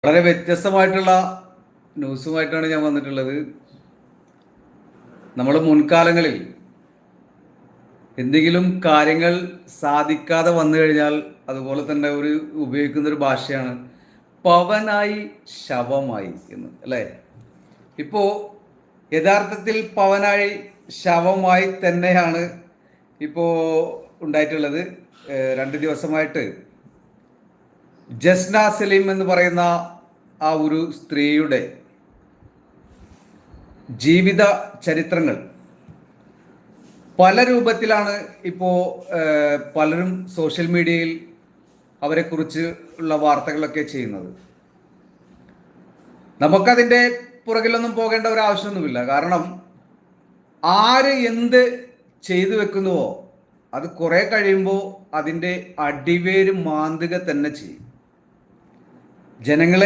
വളരെ വ്യത്യസ്തമായിട്ടുള്ള ന്യൂസുമായിട്ടാണ് ഞാൻ വന്നിട്ടുള്ളത്. നമ്മൾ മുൻകാലങ്ങളിൽ എന്തെങ്കിലും കാര്യങ്ങൾ സാധിക്കാതെ വന്നു കഴിഞ്ഞാൽ അതുപോലെ തന്നെ ഉപയോഗിക്കുന്ന ഒരു ഭാഷയാണ് പവനായി ശവമായി എന്ന്, അല്ലേ? ഇപ്പോൾ യഥാർത്ഥത്തിൽ പവനായി ശവമായി തന്നെയാണ് ഇപ്പോൾ ഉണ്ടായിട്ടുള്ളത്. 2 ദിവസമായിട്ട് ജസ്ന സലീം എന്ന് പറയുന്ന ആ ഒരു സ്ത്രീയുടെ ജീവിത ചരിത്രങ്ങൾ പല രൂപത്തിലാണ് ഇപ്പോൾ പലരും സോഷ്യൽ മീഡിയയിൽ അവരെക്കുറിച്ച് ഉള്ള വാർത്തകളൊക്കെ ചെയ്യുന്നത്. നമുക്കതിൻ്റെ പുറകിലൊന്നും പോകേണ്ട ഒരു ആവശ്യമൊന്നുമില്ല. കാരണം ആര് എന്ത് ചെയ്തു വെക്കുന്നുവോ അത് കുറെ കഴിയുമ്പോൾ അതിൻ്റെ അടിവേര് മാന്തുക തന്നെ ചെയ്യും. ജനങ്ങളെ